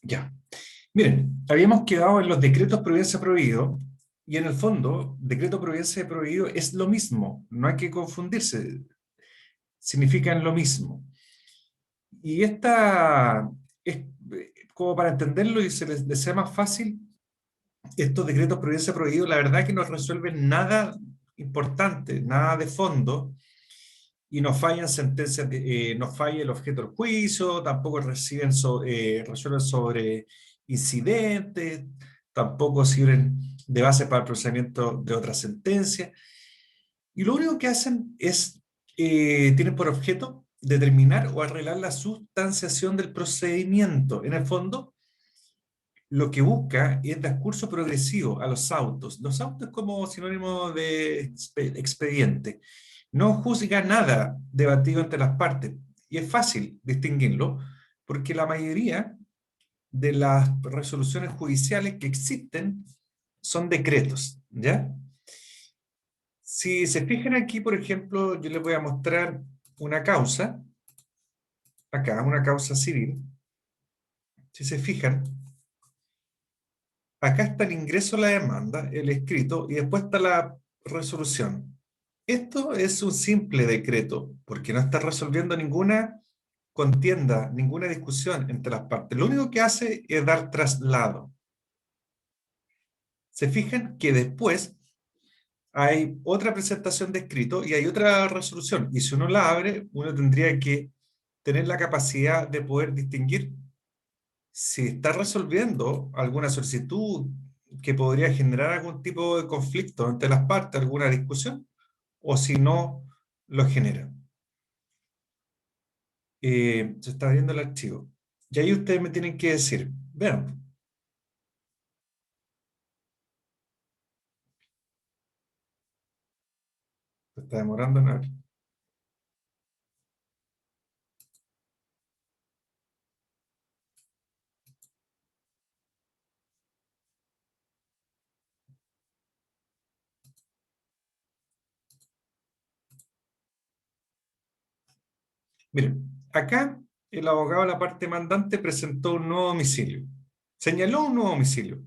Ya. Miren, habíamos quedado en los decretos providencia prohibido, y en el fondo, decreto providencia prohibido es lo mismo, no hay que confundirse, significan lo mismo. Y esta es como para entenderlo y se les sea más fácil, estos decretos providencia prohibido, la verdad que no resuelven nada importante, nada de fondo, y no fallan sentencias, no falla el objeto del juicio, tampoco resuelven sobre incidentes, tampoco sirven de base para el procesamiento de otra sentencia. Y lo único que hacen es, tienen por objeto determinar o arreglar la sustanciación del procedimiento. En el fondo, lo que busca es dar curso progresivo a los autos. Los autos como sinónimo de expediente. No juzga nada debatido entre las partes. Y es fácil distinguirlo porque la mayoría de las resoluciones judiciales que existen son decretos, ¿ya? Si se fijan aquí, por ejemplo, yo les voy a mostrar una causa, acá, una causa civil. Si se fijan, acá está el ingreso a la demanda, el escrito, y después está la resolución. Esto es un simple decreto, porque no está resolviendo ninguna contienda, ninguna discusión entre las partes. Lo único que hace es dar traslado. Se fijan que después hay otra presentación de escrito y hay otra resolución. Y si uno la abre, uno tendría que tener la capacidad de poder distinguir si está resolviendo alguna solicitud que podría generar algún tipo de conflicto entre las partes, alguna discusión, o si no lo genera. Se está viendo el archivo. Y ahí ustedes me tienen que decir, vean, se está demorando en abrir. Miren, acá el abogado de la parte mandante presentó un nuevo domicilio. Señaló un nuevo domicilio.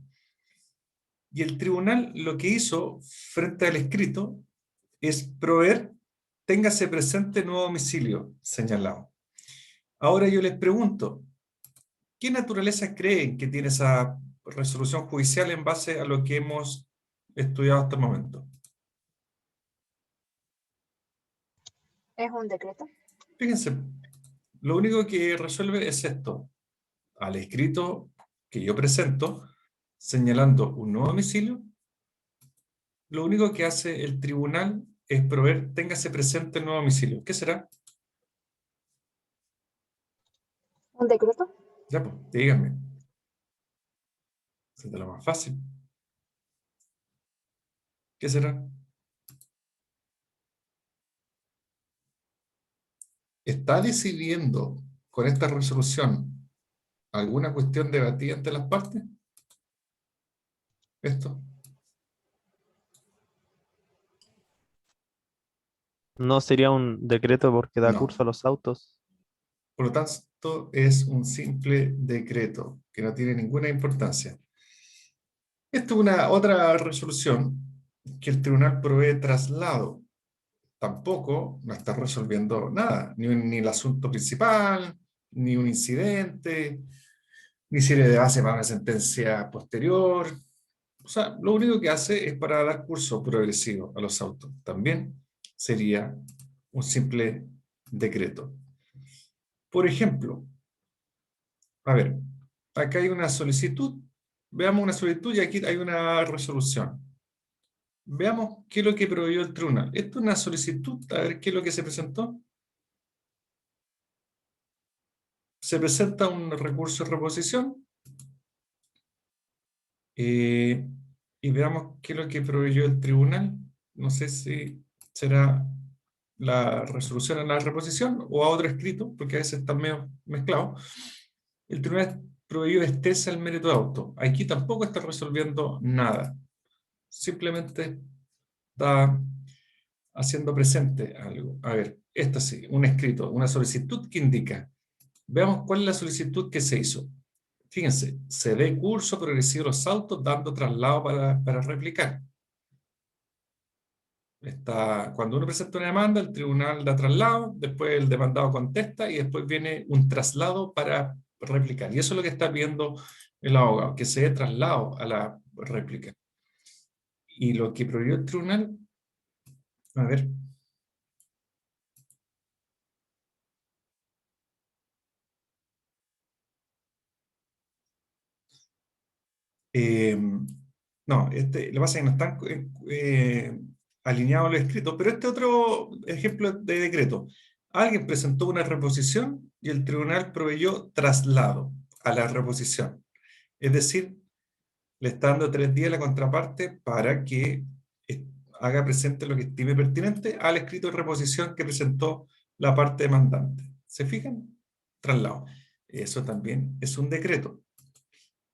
Y el tribunal lo que hizo frente al escrito es proveer, téngase presente nuevo domicilio señalado. Ahora yo les pregunto, ¿qué naturaleza creen que tiene esa resolución judicial en base a lo que hemos estudiado hasta el momento? ¿Es un decreto? Fíjense, lo único que resuelve es esto. Al escrito que yo presento, señalando un nuevo domicilio, lo único que hace el tribunal es proveer, téngase presente el nuevo domicilio. ¿Qué será? ¿Un decreto? Ya, pues, díganme. Es de lo más fácil. ¿Qué será? ¿Está decidiendo con esta resolución alguna cuestión debatida entre las partes? Esto. No sería un decreto porque da No. curso a los autos. Por lo tanto, es un simple decreto que no tiene ninguna importancia. Esto es una otra resolución que el tribunal provee traslado. Tampoco no está resolviendo nada, ni el asunto principal, ni un incidente, ni sirve de base para una sentencia posterior. O sea, lo único que hace es para dar curso progresivo a los autos. También sería un simple decreto. Por ejemplo, a ver, acá hay una solicitud, veamos una solicitud y aquí hay una resolución. Veamos qué es lo que proveyó el tribunal. Esto es una solicitud, a ver qué es lo que se presentó. Se presenta un recurso de reposición eh, y veamos qué es lo que proveyó el tribunal. No sé si será la resolución a la reposición o a otro escrito, porque a veces están medio mezclados. El tribunal proveyó extensa el mérito de auto. Aquí tampoco está resolviendo nada. Simplemente está haciendo presente algo. A ver, esto sí, un escrito, una solicitud que indica. Veamos cuál es la solicitud que se hizo. Fíjense, se dé curso progresivo a los autos dando traslado para replicar. Cuando uno presenta una demanda, el tribunal da traslado, después el demandado contesta y después viene un traslado para replicar. Y eso es lo que está pidiendo el abogado, que se dé traslado a la réplica. Y lo que prohibió el tribunal, a ver, no, lo que pasa es que no están alineados los escritos, pero este otro ejemplo de decreto. Alguien presentó una reposición y el tribunal proveyó traslado a la reposición. Es decir, le está dando 3 días a la contraparte para que haga presente lo que estime pertinente al escrito de reposición que presentó la parte demandante. ¿Se fijan? Traslado. Eso también es un decreto.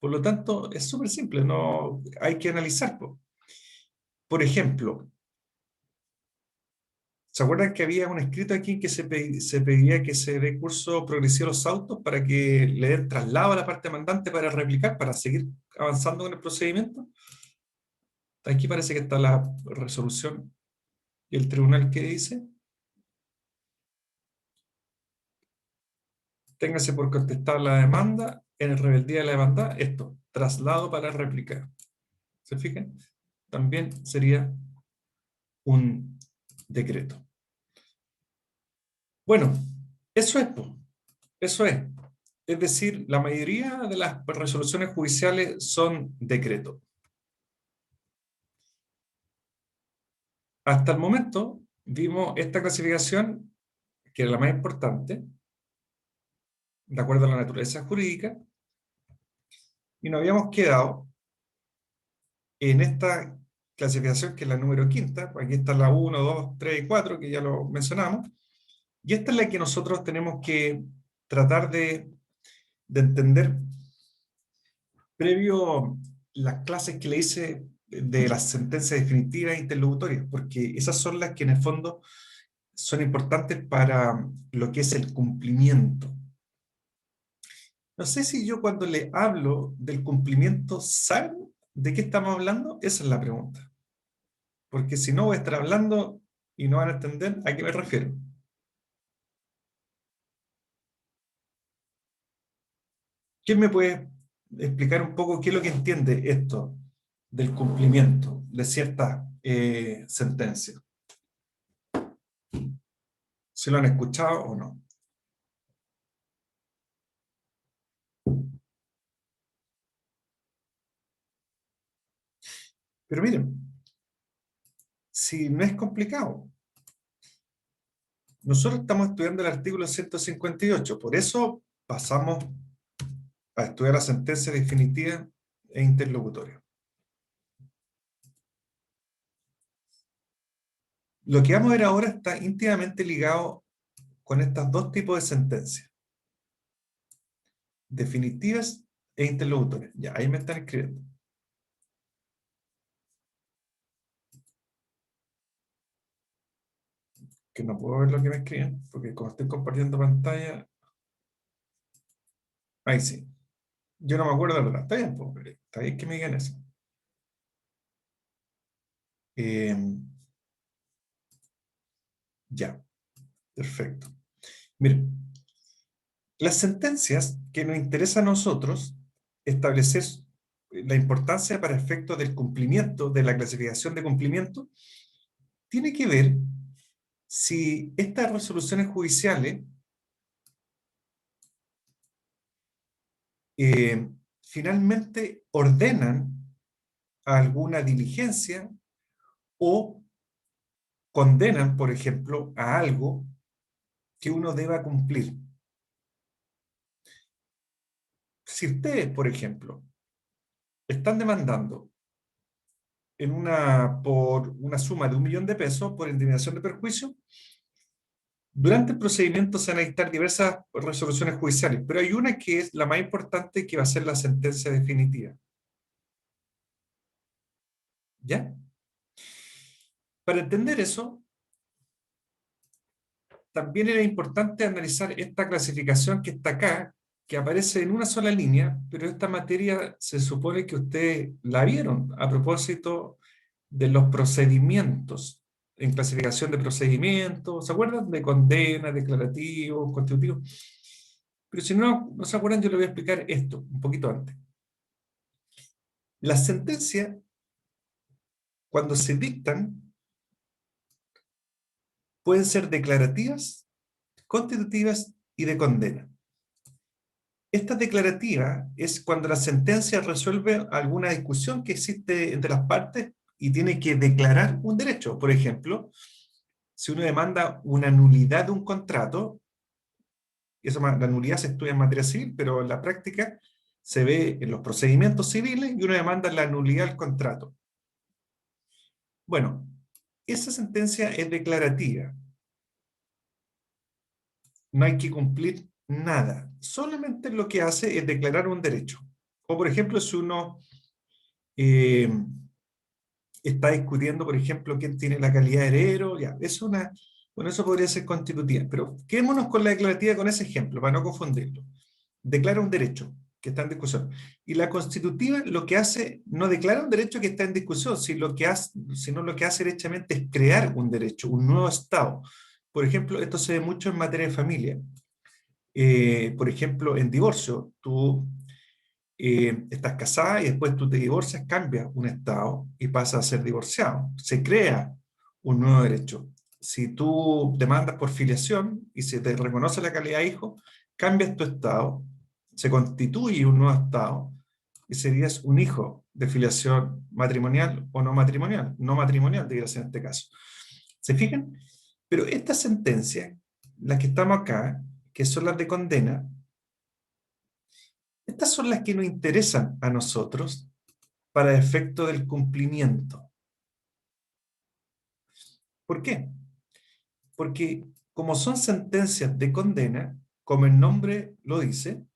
Por lo tanto, es súper simple, no hay que analizar. Por ejemplo, ¿se acuerdan que había un escrito aquí que se pedía que se dé curso progresivo a los autos para que le den traslado a la parte demandante para replicar, para seguir avanzando con el procedimiento? Aquí parece que está la resolución y el tribunal que dice: téngase por contestar la demanda, en el rebeldía de la demanda, esto, traslado para replicar. ¿Se fijan? También sería un decreto. Bueno, eso es, po. Eso es. Es decir, la mayoría de las resoluciones judiciales son decretos. Hasta el momento vimos esta clasificación, que era la más importante, de acuerdo a la naturaleza jurídica, y nos habíamos quedado en esta clasificación, que es la número quinta. Aquí está la 1, 2, 3 y 4, que ya lo mencionamos, y esta es la que nosotros tenemos que tratar de entender previo las clases que le hice de las sentencias definitivas e interlocutorias, porque esas son las que en el fondo son importantes para lo que es el cumplimiento. No sé si yo cuando le hablo del cumplimiento, ¿saben de qué estamos hablando? Esa es la pregunta. Porque si no voy a estar hablando y no van a entender a qué me refiero. ¿Quién me puede explicar un poco qué es lo que entiende esto del cumplimiento de ciertas sentencias? ¿Se lo han escuchado o no? Pero miren, si no es complicado, nosotros estamos estudiando el artículo 158, por eso pasamos a estudiar la sentencia definitiva e interlocutoria. Lo que vamos a ver ahora está íntimamente ligado con estos dos tipos de sentencias: definitivas e interlocutorias. Ya, ahí me están escribiendo. Que no puedo ver lo que me escriben, porque como estoy compartiendo pantalla... Ahí sí. Yo no me acuerdo de verdad. Está bien, pues, pero está bien que me digan eso. Ya, perfecto. Miren, las sentencias que nos interesa a nosotros establecer la importancia para efectos del cumplimiento, de la clasificación de cumplimiento, tiene que ver si estas resoluciones judiciales finalmente ordenan alguna diligencia o condenan, por ejemplo, a algo que uno deba cumplir. Si ustedes, por ejemplo, están demandando por una suma de 1.000.000 de pesos por indemnización de perjuicio, durante el procedimiento se van a dictar diversas resoluciones judiciales, pero hay una que es la más importante, que va a ser la sentencia definitiva. ¿Ya? Para entender eso, también era importante analizar esta clasificación que está acá, que aparece en una sola línea, pero esta materia se supone que ustedes la vieron a propósito de los procedimientos, en clasificación de procedimientos, ¿se acuerdan? De condena, declarativo, constitutivo. Pero si no se acuerdan, yo les voy a explicar esto un poquito antes. Las sentencias, cuando se dictan, pueden ser declarativas, constitutivas y de condena. Esta declarativa es cuando la sentencia resuelve alguna discusión que existe entre las partes y tiene que declarar un derecho. Por ejemplo, si uno demanda una nulidad de un contrato, la nulidad se estudia en materia civil, pero en la práctica se ve en los procedimientos civiles y uno demanda la nulidad del contrato. Bueno, esa sentencia es declarativa. No hay que cumplir nada. Solamente lo que hace es declarar un derecho. O por ejemplo, si uno está discutiendo, por ejemplo, quién tiene la calidad de heredero, ya, bueno, eso podría ser constitutiva. Pero quedémonos con la declarativa con ese ejemplo, para no confundirlo. Declara un derecho que está en discusión. Y la constitutiva lo que hace, no declara un derecho que está en discusión, sino lo que hace derechamente es crear un derecho, un nuevo estado. Por ejemplo, esto se ve mucho en materia de familia. Por ejemplo, en divorcio, tú estás casada y después tú te divorcias, cambias un estado y pasas a ser divorciado. Se crea un nuevo derecho. Si tú demandas por filiación y se te reconoce la calidad de hijo, cambias tu estado, se constituye un nuevo estado y serías un hijo de filiación matrimonial o no matrimonial. No matrimonial, debería ser en este caso. ¿Se fijan? Pero estas sentencias, las que estamos acá, que son las de condena, estas son las que nos interesan a nosotros para efecto del cumplimiento. ¿Por qué? Porque como son sentencias de condena, como el nombre lo dice,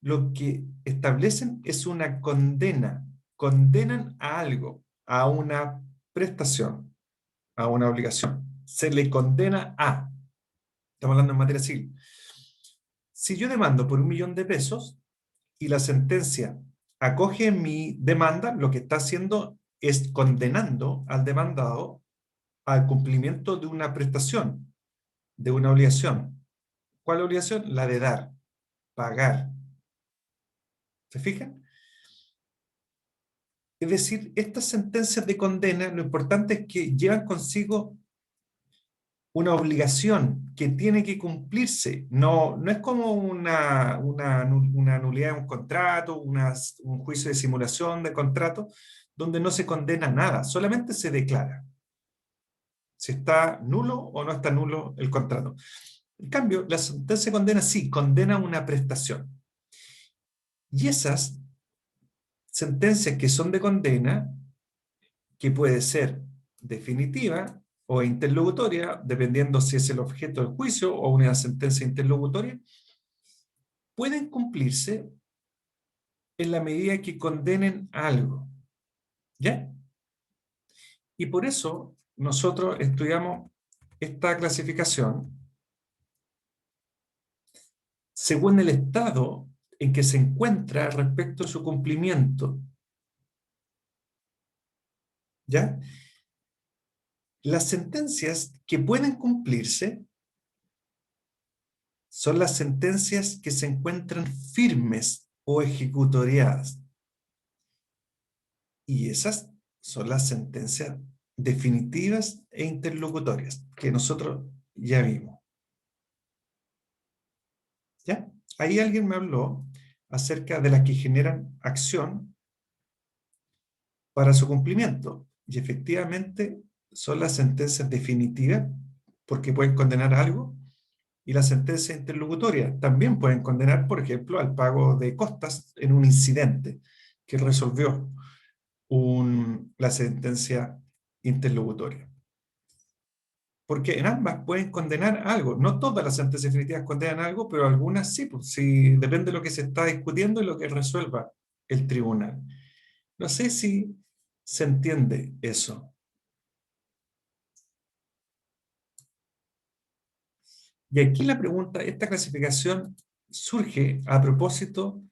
lo que establecen es una condena. Condenan a algo, a una prestación, a una obligación. Se le condena a. Estamos hablando en materia civil. Si yo demando por 1.000.000 de pesos y la sentencia acoge mi demanda, lo que está haciendo es condenando al demandado al cumplimiento de una prestación, de una obligación. ¿Cuál obligación? La de dar, pagar. ¿Se fijan? Es decir, estas sentencias de condena, lo importante es que llevan consigo una obligación que tiene que cumplirse. No es como una nulidad de un contrato, un juicio de simulación de contrato, donde no se condena nada, solamente se declara si está nulo o no está nulo el contrato. En cambio, la sentencia de condena sí, condena una prestación. Y esas sentencias que son de condena, que puede ser definitiva o interlocutoria, dependiendo si es el objeto del juicio o una sentencia interlocutoria, pueden cumplirse en la medida que condenen algo. ¿Ya? Y por eso nosotros estudiamos esta clasificación según el estado en que se encuentra respecto a su cumplimiento. ¿Ya? Las sentencias que pueden cumplirse son las sentencias que se encuentran firmes o ejecutoriadas. Y esas son las sentencias definitivas e interlocutorias que nosotros ya vimos. ¿Ya? Ahí alguien me habló acerca de las que generan acción para su cumplimiento. Y efectivamente son las sentencias definitivas, porque pueden condenar algo, y las sentencias interlocutorias también pueden condenar, por ejemplo, al pago de costas en un incidente que resolvió la sentencia interlocutoria. Porque en ambas pueden condenar algo. No todas las sentencias definitivas condenan algo, pero algunas sí, pues, sí, depende de lo que se está discutiendo y lo que resuelva el tribunal. No sé si se entiende eso. Y aquí la pregunta, esta clasificación surge a propósito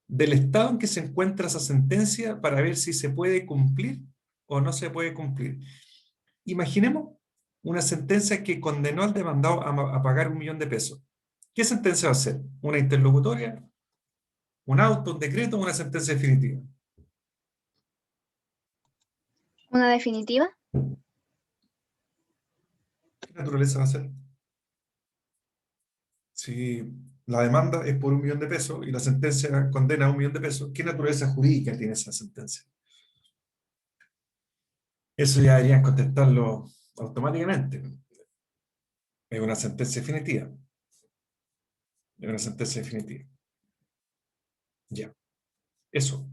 del estado en que se encuentra esa sentencia para ver si se puede cumplir o no se puede cumplir. Imaginemos una sentencia que condenó al demandado a pagar 1.000.000 de pesos. ¿Qué sentencia va a ser? ¿Una interlocutoria? ¿Un auto, un decreto o una sentencia definitiva? ¿Una definitiva? ¿Qué naturaleza va a ser? Si la demanda es por 1.000.000 de pesos y la sentencia condena a 1.000.000 de pesos, ¿qué naturaleza jurídica tiene esa sentencia? Eso ya deberían contestarlo automáticamente. Es una sentencia definitiva. Es una sentencia definitiva. Ya. Eso.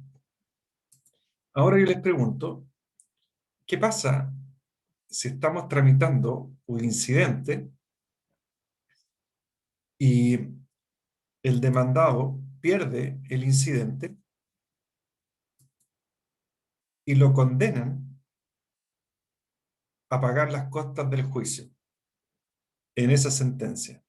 Ahora yo les pregunto, ¿qué pasa si estamos tramitando un incidente y el demandado pierde el incidente y lo condenan a pagar las costas del juicio en esa sentencia?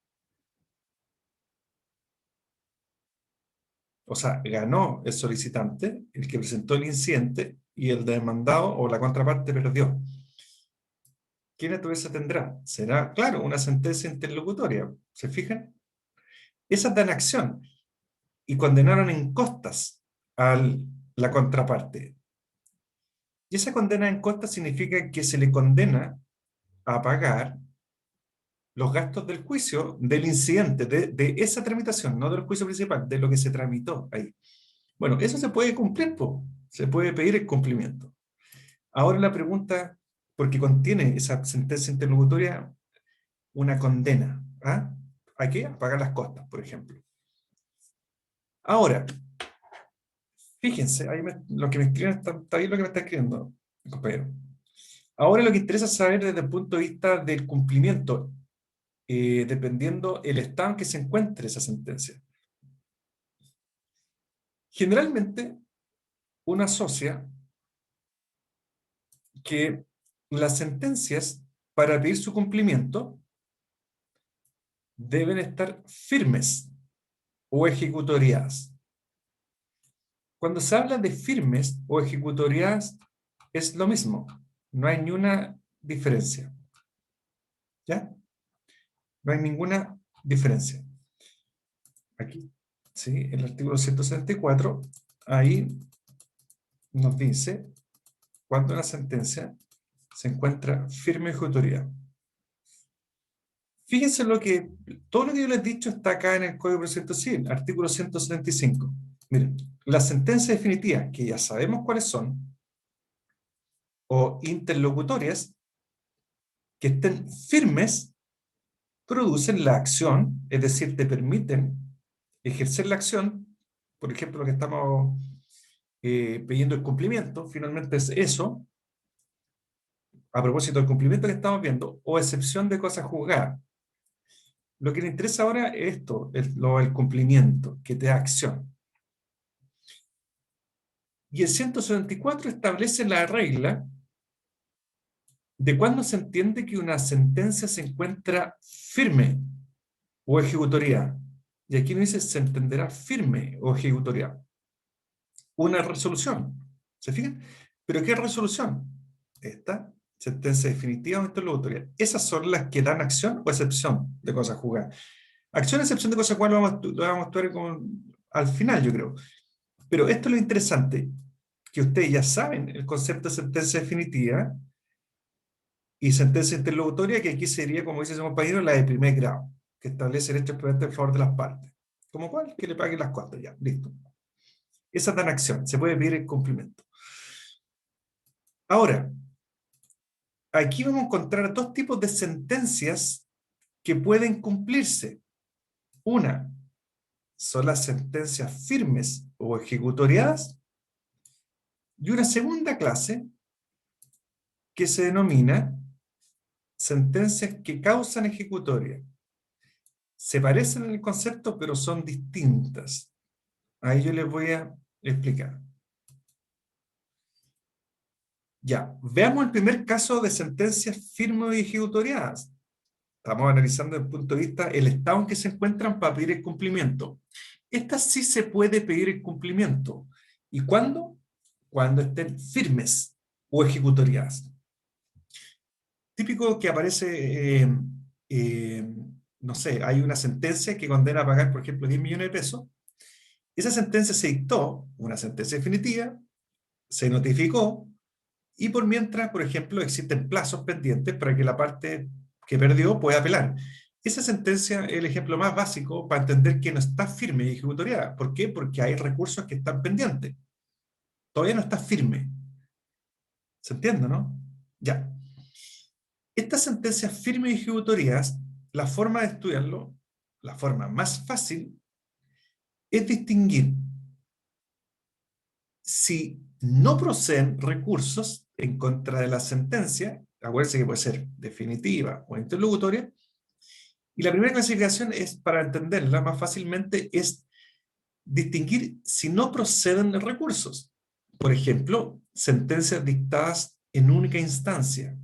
O sea, ganó el solicitante, el que presentó el incidente, y el demandado o la contraparte perdió. ¿Qué naturaleza tendrá? Será, claro, una sentencia interlocutoria. ¿Se fijan? Esa dan acción y condenaron en costas a la contraparte. Y esa condena en costas significa que se le condena a pagar los gastos del juicio, del incidente, de esa tramitación, no del juicio principal, de lo que se tramitó ahí. Bueno, eso se puede cumplir, po. Se puede pedir el cumplimiento. Ahora la pregunta, porque contiene esa sentencia interlocutoria una condena. ¿Ah? ¿A qué? A pagar las costas, por ejemplo. Ahora, fíjense, ahí lo que me escriben está bien lo que me está escribiendo, compañero. Ahora lo que interesa saber desde el punto de vista del cumplimiento, dependiendo el estado en que se encuentre esa sentencia. Generalmente, uno asocia que las sentencias, para pedir su cumplimiento, deben estar firmes o ejecutoriadas. Cuando se habla de firmes o ejecutoriadas, es lo mismo. No hay ninguna diferencia. ¿Ya? No hay ninguna diferencia. Aquí, ¿sí? El artículo 174, ahí nos dice cuando una sentencia se encuentra firme y ejecutoriada. Fíjense todo lo que yo les he dicho está acá en el Código de Procedimiento Civil, artículo 175. Miren, las sentencias definitivas, que ya sabemos cuáles son, o interlocutorias, que estén firmes, producen la acción, es decir, te permiten ejercer la acción, por ejemplo, lo que estamos pidiendo el cumplimiento, finalmente es eso, a propósito del cumplimiento que estamos viendo, o excepción de cosas juzgadas. Lo que le interesa ahora es esto, el cumplimiento, que te da acción. Y el 174 establece la regla de cuándo se entiende que una sentencia se encuentra firme o ejecutoriada. Y aquí no dice se entenderá firme o ejecutoriada. Una resolución. ¿Se fijan? ¿Pero qué resolución? Esta, sentencia definitiva o interlocutoria. Esas son las que dan acción o excepción de cosas juzgadas. Acción, excepción de cosas juzgadas lo vamos a estudiar al final, yo creo. Pero esto es lo interesante, que ustedes ya saben el concepto de sentencia definitiva y sentencia interlocutoria, que aquí sería, como dice su compañero, la de primer grado, que establece el hecho en favor de las partes. ¿Como cuál? Que le paguen las costas, ya, listo. Esa dan acción, se puede pedir el cumplimiento. Ahora, aquí vamos a encontrar dos tipos de sentencias que pueden cumplirse. Una, son las sentencias firmes o ejecutoriadas, y una segunda clase que se denomina sentencias que causan ejecutoria. Se parecen en el concepto, pero son distintas. Ahí yo les voy a explicar. Ya, veamos el primer caso de sentencias firmes y ejecutoriadas. Estamos analizando desde el punto de vista el estado en que se encuentran para pedir el cumplimiento. Esta sí se puede pedir el cumplimiento. ¿Y cuándo? Cuando estén firmes o ejecutoriadas. Típico que aparece, no sé, hay una sentencia que condena a pagar, por ejemplo, 10 millones de pesos. Esa sentencia se dictó, una sentencia definitiva, se notificó, y por mientras, por ejemplo, existen plazos pendientes para que la parte que perdió pueda apelar. Esa sentencia es el ejemplo más básico para entender que no está firme y ejecutoriada. ¿Por qué? Porque hay recursos que están pendientes. Todavía no está firme. ¿Se entiende, no? Ya. Estas sentencias firmes y ejecutoriadas, la forma de estudiarlo, la forma más fácil, es distinguir si no proceden recursos en contra de la sentencia. Acuérdense que puede ser definitiva o interlocutoria. Y la primera clasificación es, para entenderla más fácilmente, es distinguir si no proceden recursos. Por ejemplo, sentencias dictadas en única instancia.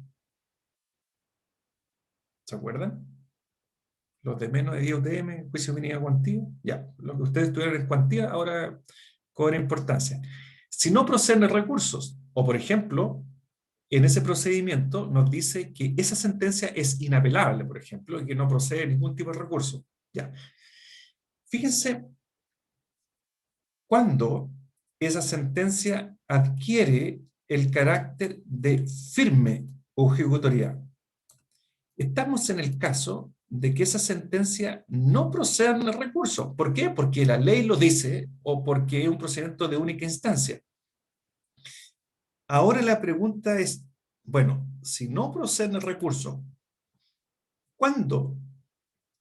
¿Se acuerdan? Los de menos de 10 UTM, juicio venida cuantía. Ya, lo que ustedes tuvieron en cuantía ahora cobra importancia. Si no proceden recursos, o por ejemplo, en ese procedimiento nos dice que esa sentencia es inapelable, por ejemplo, y que no procede ningún tipo de recurso. Ya. Fíjense cuando esa sentencia adquiere el carácter de firme o ejecutorial. Estamos en el caso de que esa sentencia no proceda en el recurso. ¿Por qué? Porque la ley lo dice o porque es un procedimiento de única instancia. Ahora la pregunta es, bueno, si no procede en el recurso, ¿cuándo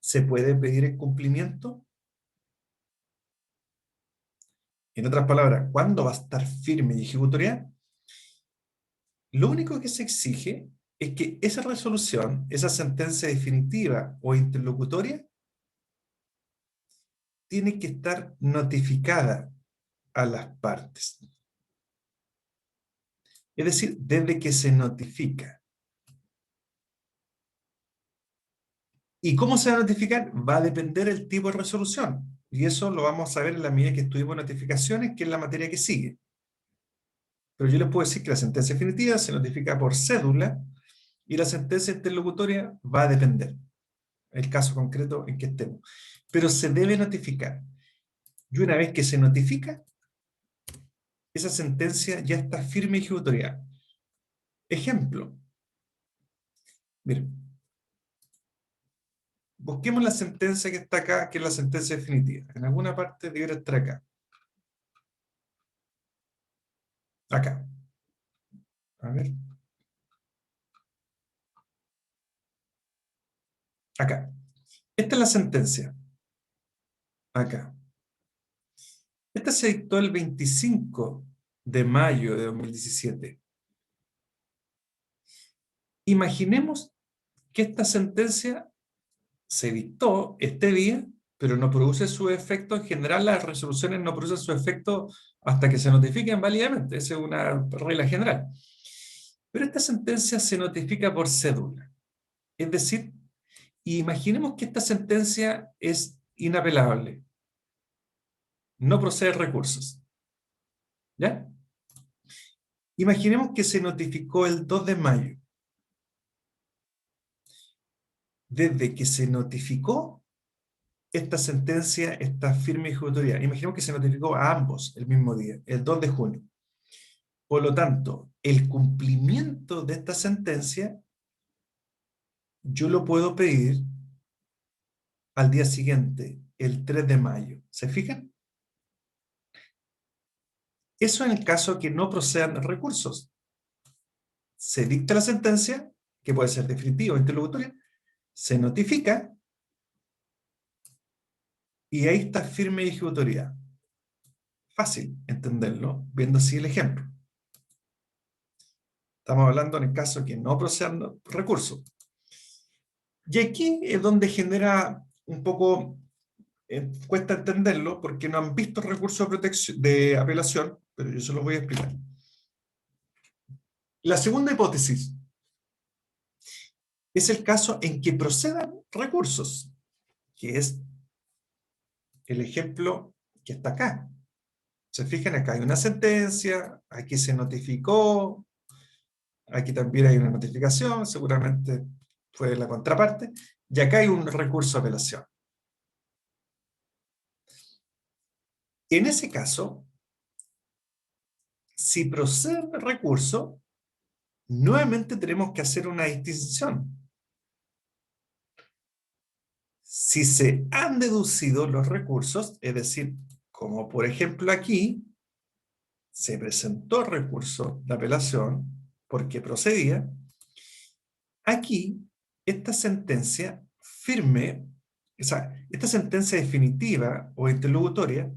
se puede pedir el cumplimiento? En otras palabras, ¿cuándo va a estar firme y ejecutorial? Lo único que se exige es que esa resolución, esa sentencia definitiva o interlocutoria, tiene que estar notificada a las partes. Es decir, desde que se notifica. ¿Y cómo se va a notificar? Va a depender del tipo de resolución. Y eso lo vamos a ver en la medida que estudiemos notificaciones, que es la materia que sigue. Pero yo les puedo decir que la sentencia definitiva se notifica por cédula y la sentencia interlocutoria va a depender el caso concreto en que estemos. Pero se debe notificar. Y una vez que se notifica, esa sentencia ya está firme y ejecutorial. Ejemplo. Miren. Busquemos la sentencia que está acá, que es la sentencia definitiva. En alguna parte debería estar acá. Acá. A ver. Acá. Esta es la sentencia. Acá. Esta se dictó el 25 de mayo de 2017. Imaginemos que esta sentencia se dictó este día, pero no produce su efecto. En general, las resoluciones no producen su efecto hasta que se notifiquen válidamente. Esa es una regla general. Pero esta sentencia se notifica por cédula. Es decir, imaginemos que esta sentencia es inapelable. No procede recursos. ¿Ya? Imaginemos que se notificó el 2 de mayo. Desde que se notificó, esta sentencia está firme y ejecutorial. Imaginemos que se notificó a ambos el mismo día, el 2 de junio. Por lo tanto, el cumplimiento de esta sentencia yo lo puedo pedir al día siguiente, el 3 de mayo. ¿Se fijan? Eso en el caso que no procedan recursos. Se dicta la sentencia, que puede ser definitiva o interlocutoria, se notifica y ahí está firme y ejecutorial. Fácil entenderlo viendo así el ejemplo. Estamos hablando en el caso que no procedan recursos. Y aquí es donde genera un poco, cuesta entenderlo porque no han visto recursos de apelación, pero yo se los voy a explicar. La segunda hipótesis. es el caso en que procedan recursos, que es el ejemplo que está acá. Se fijan, acá hay una sentencia, aquí se notificó, aquí también hay una notificación, seguramente fue la contraparte, y acá hay un recurso de apelación. En ese caso, si procede el recurso, nuevamente tenemos que hacer una distinción. Si se han deducido los recursos, es decir, como por ejemplo aquí, se presentó recurso de apelación porque procedía, aquí esta sentencia firme, o sea, esta sentencia definitiva o interlocutoria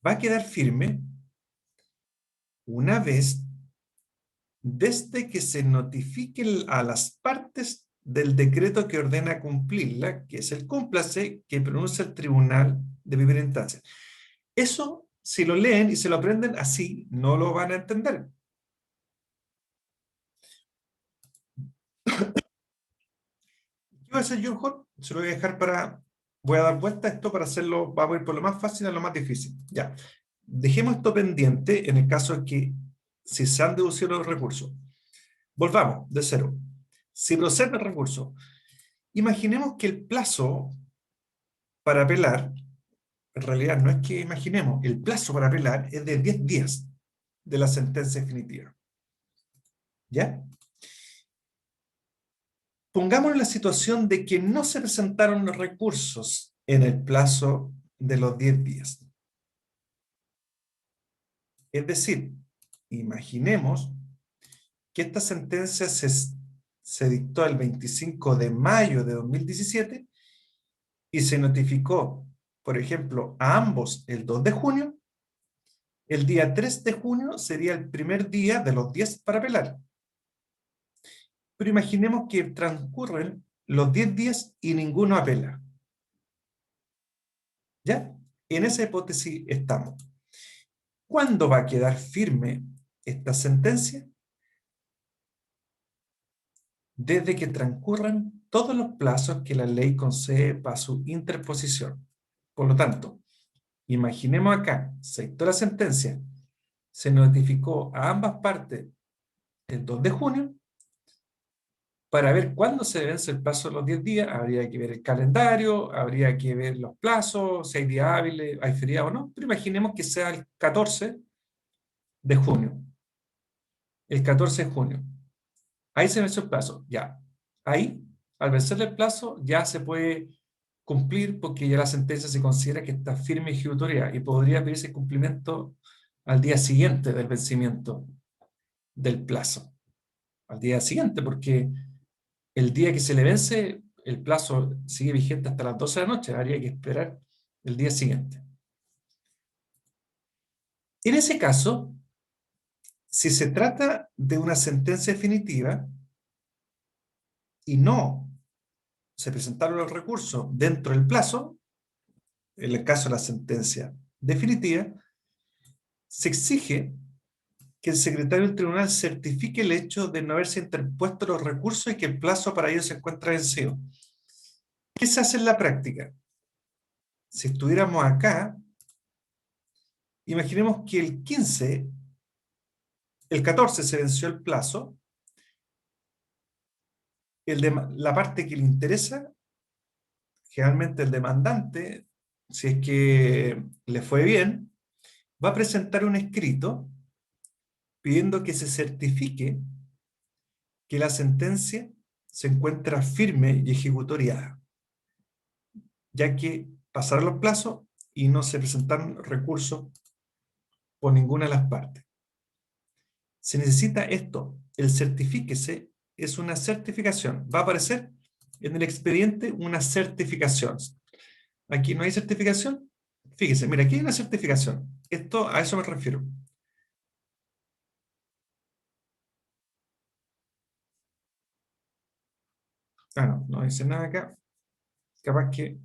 va a quedar firme una vez desde que se notifique a las partes del decreto que ordena cumplirla, que es el cúmplase que pronuncia el tribunal de primera instancia. Eso, si lo leen y se lo aprenden así, no lo van a entender. ¿Qué va a hacer John? Se lo voy a dejar para... Voy a dar vuelta a esto para hacerlo, vamos a ir por lo más fácil a lo más difícil. Ya. Dejemos esto pendiente en el caso de que si se han deducido los recursos. Volvamos de cero. Si procede el recurso, imaginemos que el plazo para apelar, en realidad no es que imaginemos, el plazo para apelar es de 10 días de la sentencia definitiva. ¿Ya? Pongamos la situación de que no se presentaron los recursos en el plazo de los 10 días. Es decir, imaginemos que esta sentencia se dictó el 25 de mayo de 2017 y se notificó, por ejemplo, a ambos el 2 de junio, el día 3 de junio sería el primer día de los 10 para apelar. Pero imaginemos que transcurren los 10 días y ninguno apela. ¿Ya? En esa hipótesis estamos. ¿Cuándo va a quedar firme esta sentencia? Desde que transcurran todos los plazos que la ley concede para su interposición. Por lo tanto, imaginemos acá, se dictó la sentencia, se notificó a ambas partes el 2 de junio, para ver cuándo se vence el plazo de los 10 días, habría que ver el calendario, habría que ver los plazos, si hay días hábiles, hay feriado o no, pero imaginemos que sea el 14 de junio. El 14 de junio. Ahí se venció el plazo, ya. Ahí, al vencer el plazo, ya se puede cumplir porque ya la sentencia se considera que está firme y ejecutoria y podría pedirse cumplimiento al día siguiente del vencimiento del plazo. Al día siguiente, porque el día que se le vence, el plazo sigue vigente hasta las 12 de la noche, habría que esperar el día siguiente. En ese caso, si se trata de una sentencia definitiva y no se presentaron los recursos dentro del plazo, en el caso de la sentencia definitiva, se exige que el secretario del tribunal certifique el hecho de no haberse interpuesto los recursos y que el plazo para ello se encuentra vencido. ¿Qué se hace en la práctica? Si estuviéramos acá, imaginemos que el 14 se venció el plazo, la parte que le interesa, generalmente el demandante, si es que le fue bien, va a presentar un escrito pidiendo que se certifique que la sentencia se encuentra firme y ejecutoriada, ya que pasaron los plazos y no se presentaron recursos por ninguna de las partes. Se necesita esto, el certifíquese es una certificación. Va a aparecer en el expediente una certificación. Aquí no hay certificación. Fíjese, mira, aquí hay una certificación. Esto, a eso me refiero. Ah, no, no dice nada acá. Capaz que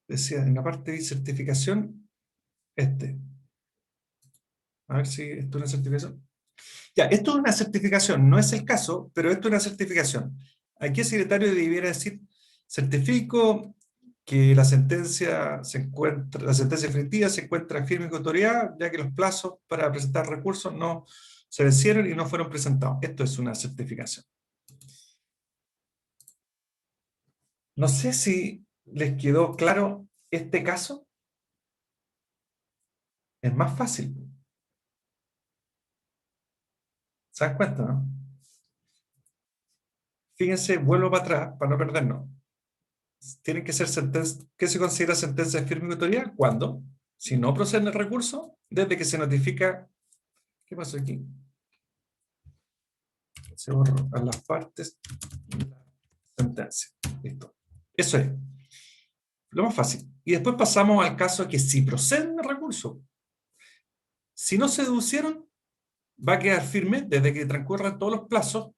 decía en la parte de certificación, A ver si esto es una certificación. Ya, esto es una certificación, no es el caso, pero esto es una certificación. Aquí el secretario debiera decir, certifico que la sentencia la sentencia definitiva se encuentra firme y con autoridad, ya que los plazos para presentar recursos no se vencieron y no fueron presentados. Esto es una certificación. No sé si les quedó claro este caso. Es más fácil. ¿Se dan cuenta, no? Fíjense, vuelvo para atrás para no perdernos. Tienen que ser sentencias. ¿Qué se considera sentencia de firme y autoridad? ¿Cuándo? Si no procede el recurso, desde que se notifica. ¿Qué pasó aquí? Se borra a las partes la sentencia. Listo. Eso es. Lo más fácil. Y después pasamos al caso que si proceden el recurso, si no se deducieron, va a quedar firme desde que transcurran todos los plazos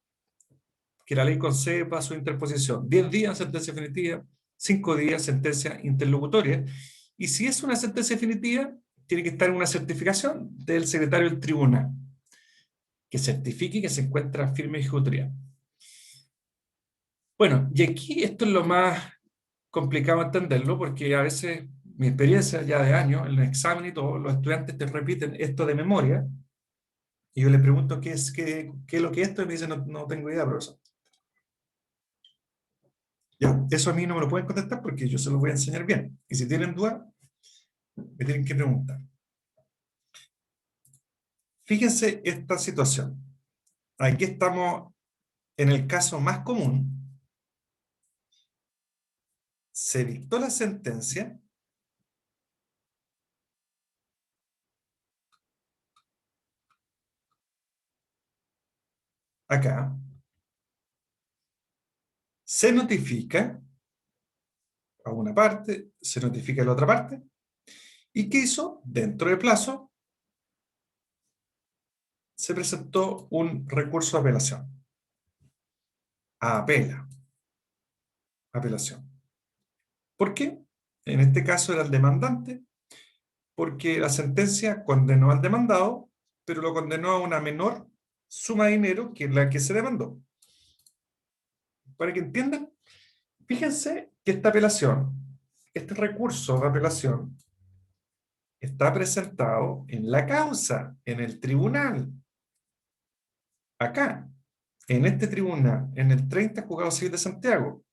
que la ley concede para su interposición. 10 días, sentencia definitiva, 5 días, sentencia interlocutoria. Y si es una sentencia definitiva, tiene que estar en una certificación del secretario del tribunal, que certifique que se encuentra firme y ejecutoria. Bueno, y aquí esto es lo más complicado entenderlo, porque a veces, mi experiencia ya de años, en el examen y todo, los estudiantes te repiten esto de memoria, y yo les pregunto qué es lo que es esto, y me dicen, no tengo idea, profesor. Ya, eso a mí no me lo pueden contestar porque yo se lo voy a enseñar bien. Y si tienen duda, me tienen que preguntar. Fíjense esta situación. Aquí estamos en el caso más común. Se dictó la sentencia. Acá. Se notifica a una parte, se notifica a la otra parte. ¿Y qué hizo? Dentro de plazo, se presentó un recurso de apelación. Apela. Apelación. ¿Por qué? En este caso era el demandante, porque la sentencia condenó al demandado, pero lo condenó a una menor suma de dinero que la que se demandó. Para que entiendan, fíjense que esta apelación, este recurso de apelación, está presentado en la causa, en el tribunal. Acá, en este tribunal, en el 30 Juzgado Civil de Santiago.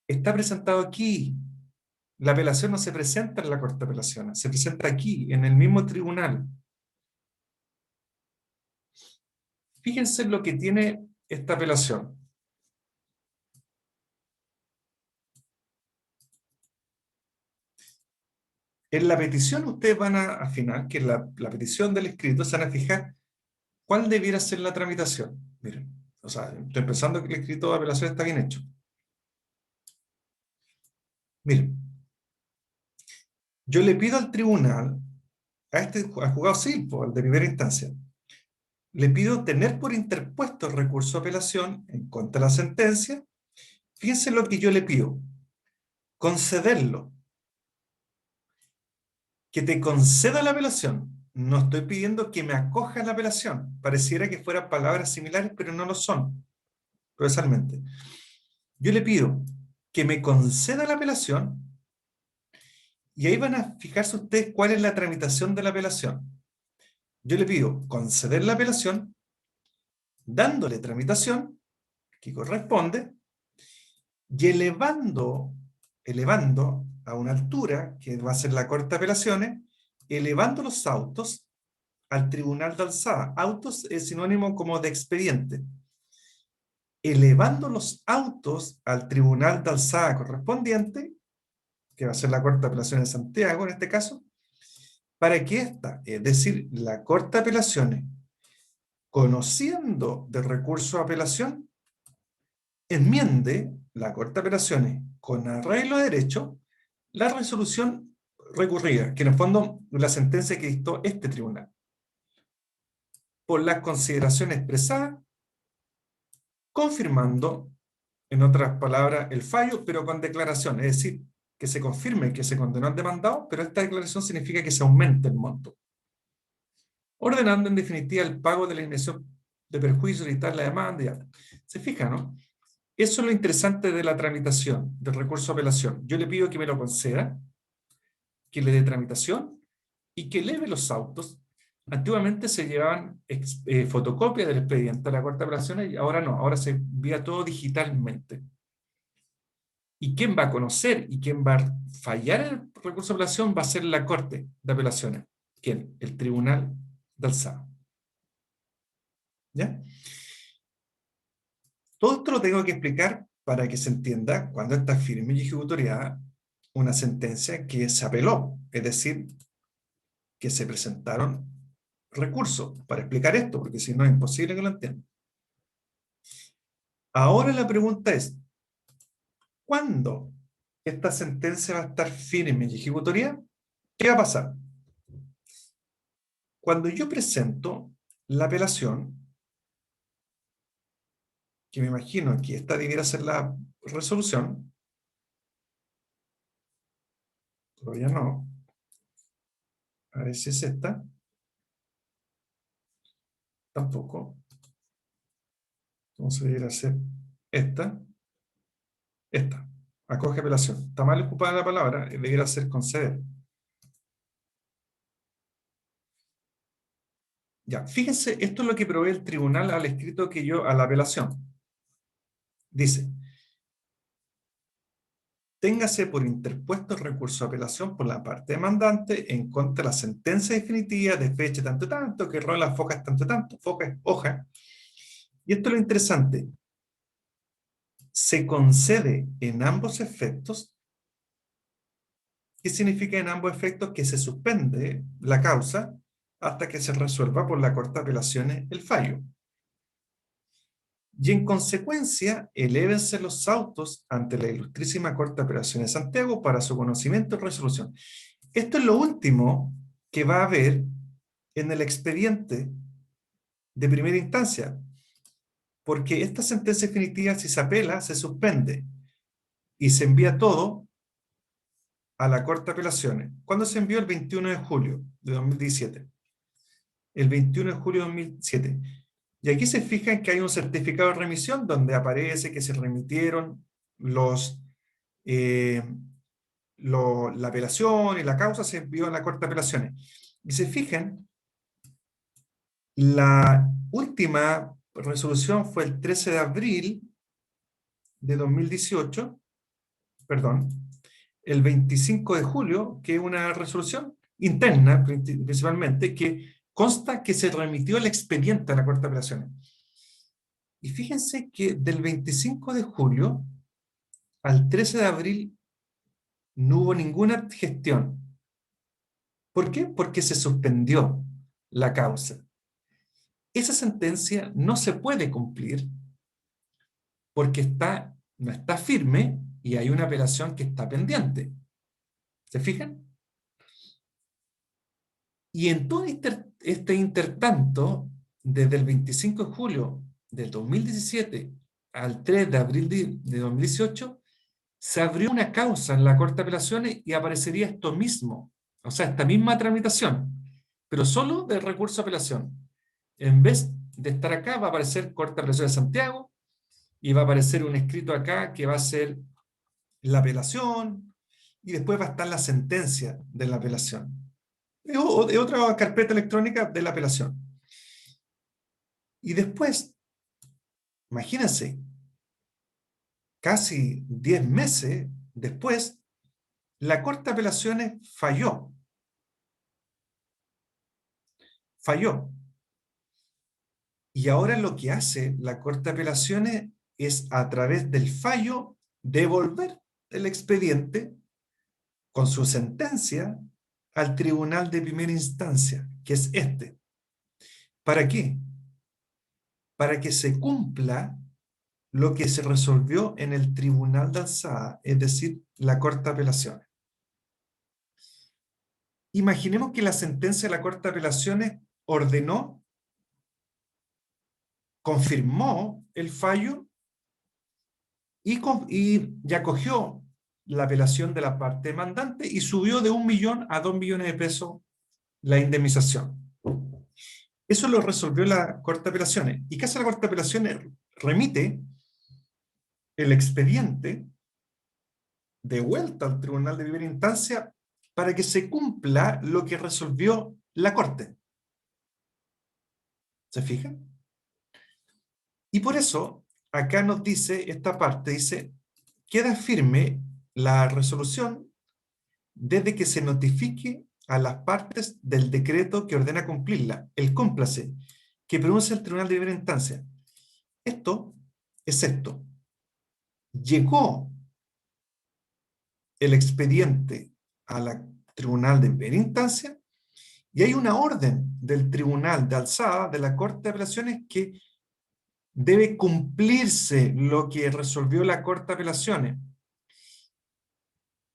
Está presentado aquí. La apelación no se presenta en la Corte de Apelaciones, se presenta aquí, en el mismo tribunal. Fíjense lo que tiene esta apelación. En la petición ustedes van a afinar, que la petición del escrito, se van a fijar cuál debiera ser la tramitación. Miren, o sea, estoy pensando que el escrito de apelación está bien hecho. Miren, yo le pido al tribunal, al juzgado civil, al de primera instancia, le pido tener por interpuesto el recurso de apelación en contra de la sentencia. Fíjense lo que yo le pido. Concederlo. Que te conceda la apelación. No estoy pidiendo que me acoja la apelación. Pareciera que fueran palabras similares, pero no lo son, procesalmente. Yo le pido que me conceda la apelación y ahí van a fijarse ustedes cuál es la tramitación de la apelación. Yo le pido conceder la apelación, dándole tramitación, que corresponde, y elevando a una altura, que va a ser la Corte de Apelaciones, elevando los autos al tribunal de alzada. Autos es sinónimo como de expediente. Elevando los autos al tribunal de alzada correspondiente, que va a ser la Corte de Apelaciones de Santiago en este caso, para que esta, es decir, la Corte de Apelaciones, conociendo del recurso de apelación, enmiende la Corte de Apelaciones con arreglo de derecho la resolución recurrida, que en el fondo la sentencia que dictó este tribunal, por las consideraciones expresadas, confirmando, en otras palabras, el fallo, pero con declaración, es decir, que se confirme que se condenó al demandado, pero esta declaración significa que se aumente el monto. ordenando en definitiva el pago de la indemnización de perjuicio, evitar la demanda. Ya. ¿Se fija, no? Eso es lo interesante de la tramitación, del recurso de apelación. Yo le pido que me lo conceda, que le dé tramitación y que eleve los autos. Antiguamente se llevaban fotocopias del expediente a la Corte de Apelaciones y ahora no, ahora se envía todo digitalmente. Y quien va a conocer y quien va a fallar el recurso de apelación va a ser la Corte de Apelaciones. ¿Quién? El Tribunal de Alzada. ¿Ya? Todo esto lo tengo que explicar para que se entienda cuando está firme y ejecutoriada una sentencia que se apeló, es decir, que se presentaron recursos para explicar esto, porque si no es imposible que lo entiendan. Ahora la pregunta es, ¿cuándo esta sentencia va a estar firme y ejecutoriada? ¿Qué va a pasar? Cuando yo presento la apelación, que me imagino que esta debiera ser la resolución, todavía no, a ver si es esta, tampoco, entonces debiera ser esta, acoge apelación, está mal ocupada la palabra, debiera ser conceder. Ya, fíjense, esto es lo que provee el tribunal al escrito que yo, a la apelación. Dice, téngase por interpuesto el recurso de apelación por la parte demandante en contra de la sentencia definitiva de fecha tanto tanto, que rola focas tanto tanto, focas, hoja. Y esto es lo interesante. Se concede en ambos efectos. ¿Qué significa en ambos efectos? Que se suspende la causa hasta que se resuelva por la Corte de Apelaciones el fallo. Y en consecuencia, elévense los autos ante la Ilustrísima Corte de Apelaciones de Santiago para su conocimiento y resolución. Esto es lo último que va a haber en el expediente de primera instancia, porque esta sentencia definitiva, si se apela, se suspende y se envía todo a la Corte de Apelaciones. ¿Cuándo se envió? El 21 de julio de 2017. El 21 de julio de 2007. Y aquí se fijan que hay un certificado de remisión donde aparece que se remitieron la apelación y la causa se envió a la Corte de Apelaciones. Y se fijan, la última resolución fue el 13 de abril de 2018, perdón, el 25 de julio, que es una resolución interna principalmente, que consta que se remitió el expediente a la Corte de Apelaciones. Y fíjense que del 25 de julio al 13 de abril no hubo ninguna gestión. ¿Por qué? Porque se suspendió la causa. Esa sentencia no se puede cumplir porque no está firme y hay una apelación que está pendiente. ¿Se fijan? Y en todo este intertanto, desde el 25 de julio del 2017 al 3 de abril de 2018, se abrió una causa en la Corte de Apelaciones y aparecería esto mismo, o sea, esta misma tramitación, pero solo de recurso de apelación. En vez de estar acá, va a aparecer Corte de Apelaciones de Santiago y va a aparecer un escrito acá que va a ser la apelación y después va a estar la sentencia de la apelación. O de otra carpeta electrónica de la apelación. Y después, imagínense, casi 10 meses después, la Corte de Apelaciones falló. Falló. Y ahora lo que hace la Corte de Apelaciones es, a través del fallo, devolver el expediente con su sentencia al tribunal de primera instancia, que es este. ¿Para qué? Para que se cumpla lo que se resolvió en el Tribunal de Alzada, es decir, la Corte de Apelaciones. Imaginemos que la sentencia de la Corte de Apelaciones ordenó, confirmó el fallo y acogió la apelación de la parte demandante y subió de 1 millón a 2 millones de pesos la indemnización. Eso lo resolvió la Corte de Apelaciones. ¿Y qué hace la Corte de Apelaciones? Remite el expediente de vuelta al Tribunal de Primera Instancia para que se cumpla lo que resolvió la Corte. ¿Se fijan? Y por eso, acá nos dice esta parte, dice, queda firme la resolución desde que se notifique a las partes del decreto que ordena cumplirla, el cúmplase, que pronuncia el Tribunal de Primera Instancia. Esto es esto. Llegó el expediente al Tribunal de Primera Instancia y hay una orden del Tribunal de Alzada de la Corte de Apelaciones que debe cumplirse lo que resolvió la Corte de Apelaciones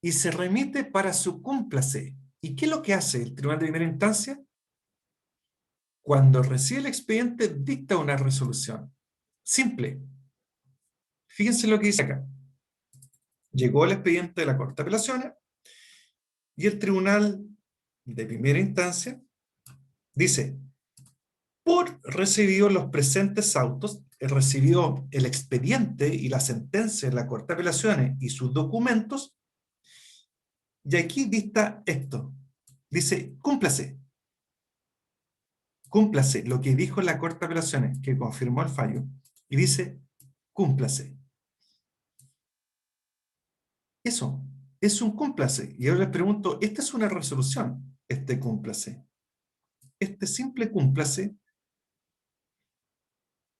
y se remite para su cúmplase. ¿Y qué es lo que hace el Tribunal de Primera Instancia? Cuando recibe el expediente, dicta una resolución. Simple. Fíjense lo que dice acá. Llegó el expediente de la Corte de Apelaciones y el Tribunal de Primera Instancia dice, por recibido los presentes autos, recibió el expediente y la sentencia de la Corte de Apelaciones y sus documentos, y aquí dicta esto. Dice, cúmplase. Cúmplase lo que dijo la Corte de Apelaciones, que confirmó el fallo, y dice, cúmplase. Eso, es un cúmplase. Y ahora les pregunto, ¿esta es una resolución? Este cúmplase. Este simple cúmplase,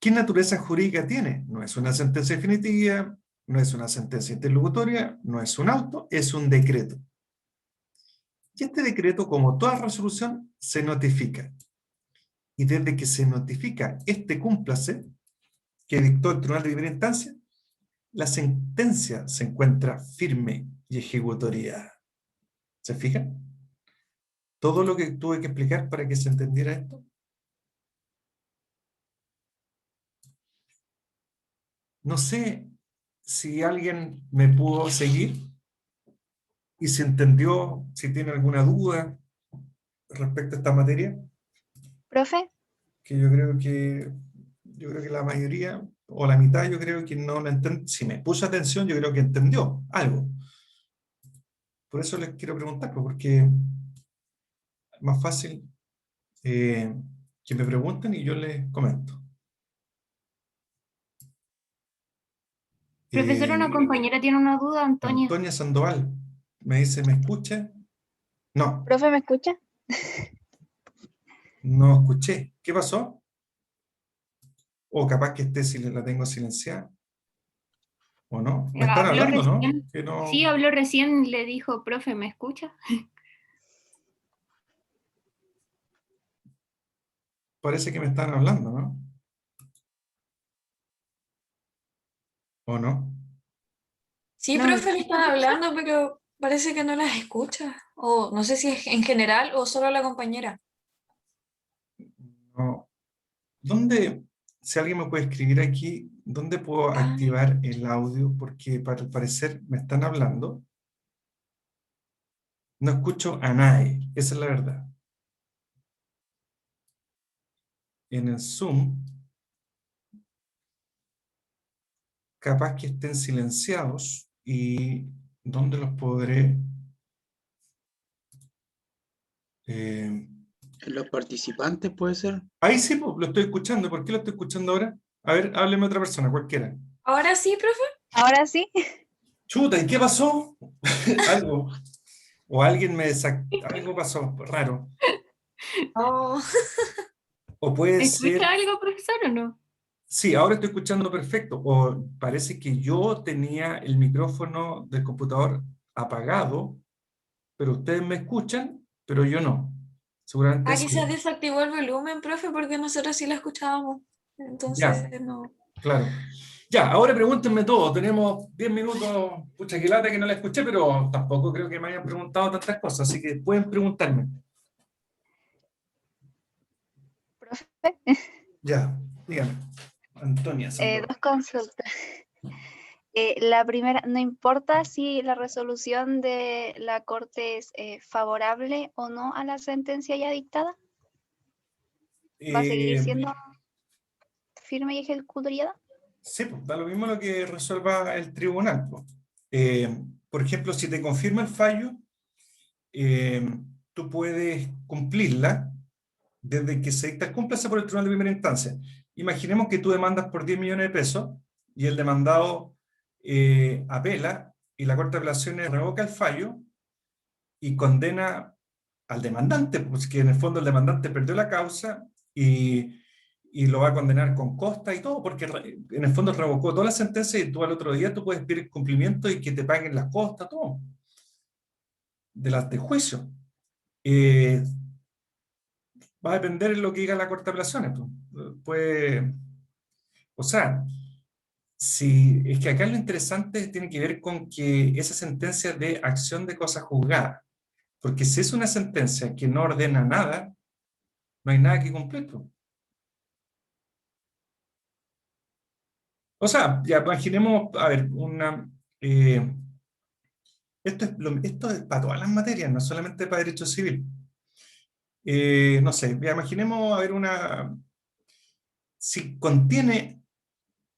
¿qué naturaleza jurídica tiene? No es una sentencia definitiva, no es una sentencia interlocutoria, no es un auto, es un decreto. Y este decreto, como toda resolución, se notifica. Y desde que se notifica este cúmplase, que dictó el Tribunal de Primera Instancia, la sentencia se encuentra firme y ejecutoria. ¿Se fijan? Todo lo que tuve que explicar para que se entendiera esto. No sé si alguien me pudo seguir y si entendió, si tiene alguna duda respecto a esta materia, ¿Profe? que yo creo que la mayoría, o la mitad, yo creo que no la entendió. Si me puso atención, yo creo que entendió algo. Por eso les quiero preguntar, pues, porque es más fácil que me pregunten y yo les comento. Profesor, una compañera tiene una duda, Antonia. Antonia Sandoval me dice, ¿me escucha? No, ¿Profe, me escucha? no escuché. ¿Qué pasó? O capaz que la tengo silenciada. ¿O no? Me están Habló hablando, ¿no? recién. Que no. Sí, habló recién, le dijo, profe, ¿me escucha? Parece que me están hablando, ¿no? ¿O no? Sí, No, profe, le están hablando, pero parece que no las escucha. O no sé si es en general o solo a la compañera. No. ¿Dónde, si alguien me puede escribir aquí, dónde puedo Ah, activar el audio? Porque al parecer me están hablando. No escucho a nadie, esa es la verdad. En el Zoom, capaz que estén silenciados y ¿dónde los podré? Los participantes puede ser. Ahí sí, pues, lo estoy escuchando. ¿Por qué lo estoy escuchando ahora? A ver, hábleme otra persona, cualquiera. ahora sí, profe. Ahora sí. Chuta, ¿y qué pasó? Algo. O alguien algo pasó raro. Oh, O puede ser. ¿escucha algo, profesor, o no? Sí, ahora estoy escuchando perfecto. O parece que yo tenía el micrófono del computador apagado, pero ustedes me escuchan, pero yo no. Seguramente aquí se sí. desactivó el volumen, profe, porque nosotros sí la escuchábamos. Ya, Entonces, no. claro. Ya, ahora pregúntenme todo. Tenemos 10 minutos. Pucha, que lata que no la escuché, pero tampoco creo que me hayan preguntado tantas cosas, así que pueden preguntarme. Profe, Ya, dígame. Antonia Sandoval. dos consultas. La primera, no importa si la resolución de la Corte es favorable o no a la sentencia ya dictada. ¿Va a seguir Eh, siendo firme y ejecutoriada? Sí, pues, da lo mismo lo que resuelva el tribunal, pues. Por ejemplo, si te confirma el fallo, eh, tú puedes cumplirla desde que se dicta el cúmplice por el tribunal de primera instancia. Imaginemos que tú demandas por 10 millones de pesos y el demandado apela y la Corte de Apelaciones revoca el fallo y condena al demandante, pues que en el fondo el demandante perdió la causa y lo va a condenar con costa y todo, porque en el fondo revocó toda la sentencia y tú al otro día tú puedes pedir cumplimiento y que te paguen las costas, todo, de juicio. Eh, Va a depender de lo que diga la Corte de Apelaciones. Pues, o sea, si, es que acá lo interesante tiene que ver con que esa sentencia de acción de cosa juzgada, porque si es una sentencia que no ordena nada, no hay nada que cumplir, pues. O sea, ya imaginemos, a ver, esto es para todas las materias, no solamente para derecho civil. No sé, ya imaginemos, a ver, si contiene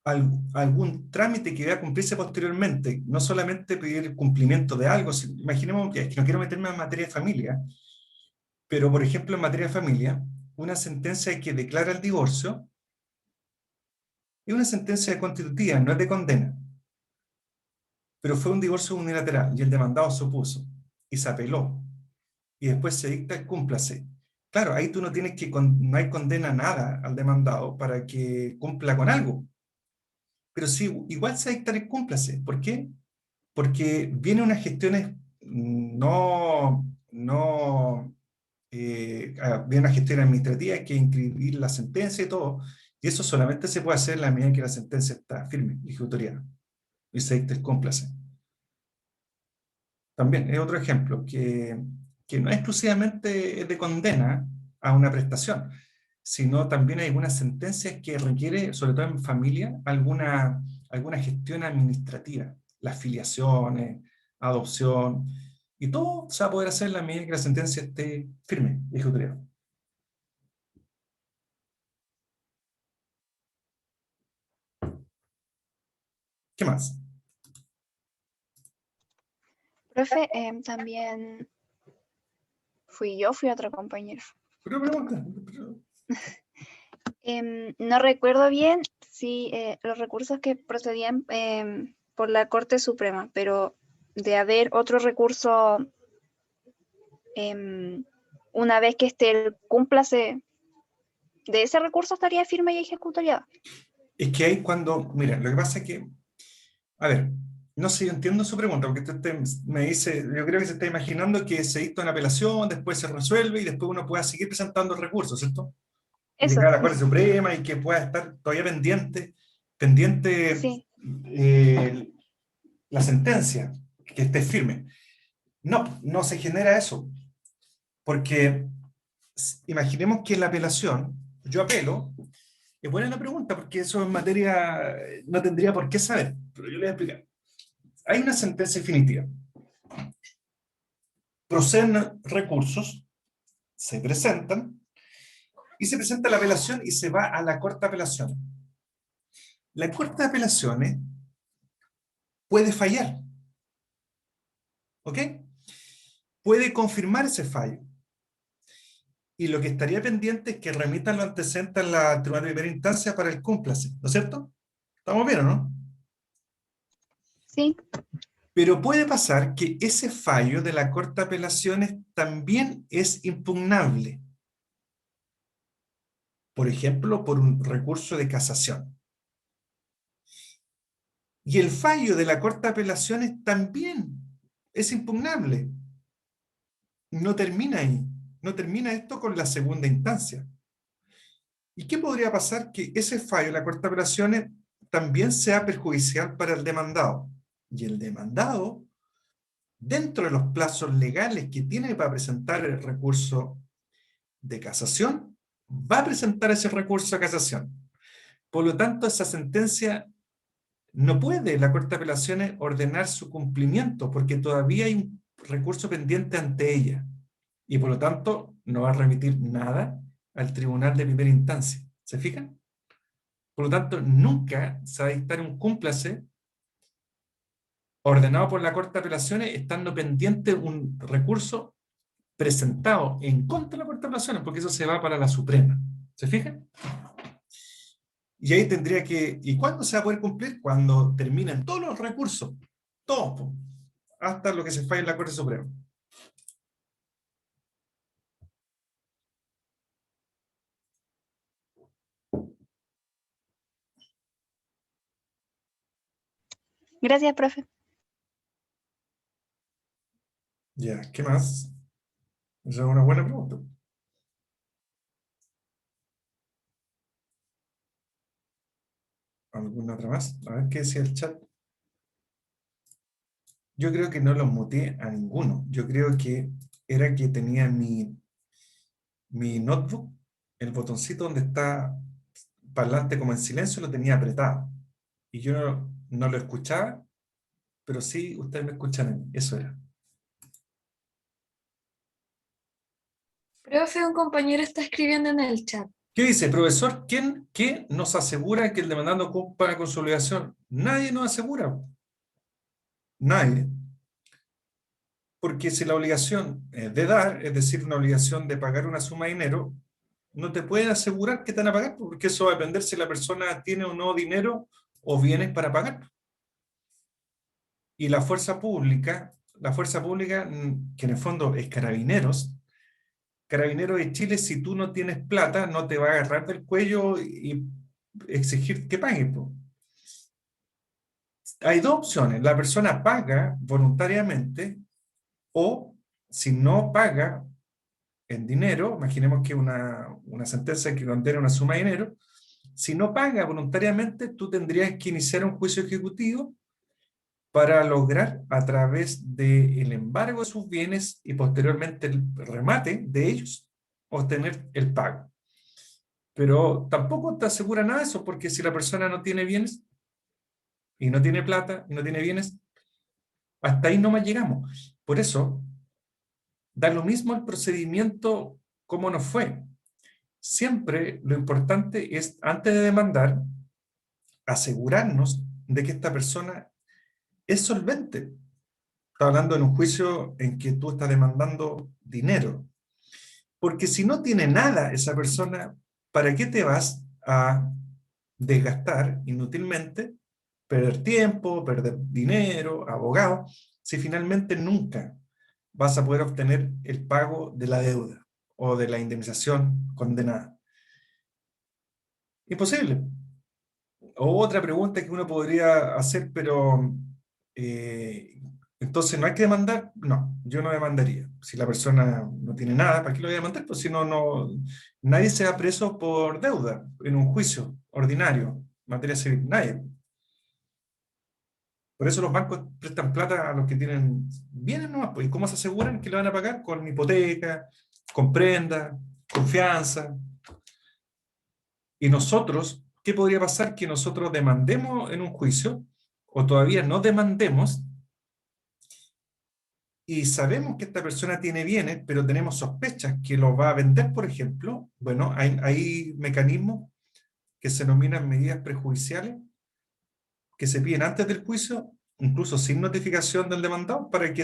algún trámite que deba cumplirse posteriormente, no solamente pedir cumplimiento de algo, imaginemos, es que no quiero meterme en materia de familia, pero por ejemplo en materia de familia, una sentencia que declara el divorcio es una sentencia constitutiva, no es de condena, pero fue un divorcio unilateral y el demandado se opuso y se apeló y después se dicta el cúmplase. Claro, ahí tú no tienes no hay condena nada al demandado para que cumpla con algo. Pero sí, igual se dicta el cúmplase. ¿Por qué? Porque vienen unas gestiones viene una gestión administrativa, hay que inscribir la sentencia y todo, y eso solamente se puede hacer en la medida que la sentencia está firme, ejecutoriada, y se dicta el cúmplase. También es otro ejemplo, que no exclusivamente es de condena a una prestación, sino también hay algunas sentencias que requiere, sobre todo en familia, alguna gestión administrativa, las filiaciones, adopción, y todo se va a poder hacer en la medida que la sentencia esté firme y ejecutoriada. ¿Qué más? Profe, también fui otro compañero. Pero pregunta. No recuerdo bien si los recursos que procedían por la Corte Suprema, pero de haber otro recurso, una vez que esté el cúmplase de ese recurso, estaría firme y ejecutoriado. Es que ahí cuando, mira, lo que pasa es que, a ver, no sé, yo entiendo su pregunta, porque usted me dice, yo creo que se está imaginando que se dicta una apelación, después se resuelve y después uno pueda seguir presentando recursos, ¿cierto? Y Eso, llegar a la Corte Suprema y que pueda estar todavía pendiente sí. La sentencia, que esté firme. No, no se genera eso, porque imaginemos que en la apelación, yo apelo, es buena la pregunta, porque eso en materia no tendría por qué saber, pero yo le voy a explicar. Hay una sentencia definitiva. Proceden recursos, se presentan, y se presenta la apelación y se va a la Corte de Apelaciones. La Corte de Apelaciones puede fallar, ¿ok? Puede confirmar ese fallo. Y lo que estaría pendiente es que remitan los antecedentes a la Tribunal de Primera Instancia para el cúmplase, ¿no es cierto? ¿Estamos bien o no? Sí, Pero puede pasar que ese fallo de la Corte de Apelaciones también es impugnable. Por ejemplo, por un recurso de casación. Y el fallo de la Corte de Apelaciones también es impugnable. No termina ahí. No termina esto con la segunda instancia. ¿Y qué podría pasar? Que ese fallo de la Corte de Apelaciones también sea perjudicial para el demandado. Y el demandado, dentro de los plazos legales que tiene para presentar el recurso de casación, va a presentar ese recurso de casación. Por lo tanto, esa sentencia no puede la Corte de Apelaciones ordenar su cumplimiento porque todavía hay un recurso pendiente ante ella y por lo tanto no va a remitir nada al tribunal de primera instancia. ¿Se fijan? Por lo tanto, nunca se va a dictar un cúmplice ordenado por la Corte de Apelaciones estando pendiente un recurso presentado en contra de la Corte de Apelaciones, porque eso se va para la Suprema. ¿Se fijan? Y ahí tendría que... ¿Y cuándo se va a poder cumplir? Cuando terminen todos los recursos. Todos. Po, hasta lo que se falle en la Corte Suprema. Gracias, profe. Ya, ¿qué más? Esa es una buena pregunta. ¿Alguna otra más? A ver qué decía el chat. Yo creo que no los muteé a ninguno. Yo creo que era que tenía mi notebook, el botoncito donde está parlante como en silencio, lo tenía apretado. Y yo no lo escuchaba, pero sí ustedes me escuchan a mí. Eso era. Profe, un compañero está escribiendo en el chat. ¿Qué dice, profesor? ¿Qué nos asegura que el demandante ocupa la consolidación? Nadie nos asegura. Nadie. Porque si la obligación de dar, es decir, una obligación de pagar una suma de dinero, no te pueden asegurar que te van a pagar, porque eso va a depender si la persona tiene o no dinero o bienes para pagar. Y la fuerza pública, que en el fondo es Carabineros de Chile, si tú no tienes plata, no te va a agarrar del cuello y exigir que pagues. Po. Hay dos opciones. La persona paga voluntariamente o si no paga en dinero, imaginemos que una sentencia que condena una suma de dinero, si no paga voluntariamente, tú tendrías que iniciar un juicio ejecutivo para lograr a través del embargo de sus bienes y posteriormente el remate de ellos, obtener el pago. Pero tampoco te asegura nada de eso, porque si la persona no tiene bienes, y no tiene plata, y no tiene bienes, hasta ahí no más llegamos. Por eso, da lo mismo el procedimiento como nos fue. Siempre lo importante es, antes de demandar, asegurarnos de que esta persona es solvente. Está hablando en un juicio en que tú estás demandando dinero. Porque si no tiene nada esa persona, ¿para qué te vas a desgastar inútilmente, perder tiempo, perder dinero, abogado, si finalmente nunca vas a poder obtener el pago de la deuda o de la indemnización condenada? Imposible. O otra pregunta que uno podría hacer, pero entonces no hay que demandar. No, yo no demandaría. Si la persona no tiene nada, ¿para qué lo voy a demandar? Pues si nadie se va preso por deuda en un juicio ordinario, materia civil, nadie. Por eso los bancos prestan plata a los que tienen bienes nomás, pues. ¿Y cómo se aseguran que le van a pagar? Con hipoteca, con prenda, confianza. Y nosotros, ¿qué podría pasar? Que nosotros demandemos en un juicio, o todavía no demandemos, y sabemos que esta persona tiene bienes, pero tenemos sospechas que los va a vender, por ejemplo. Bueno, hay mecanismos que se denominan medidas prejudiciales, que se piden antes del juicio, incluso sin notificación del demandado, para que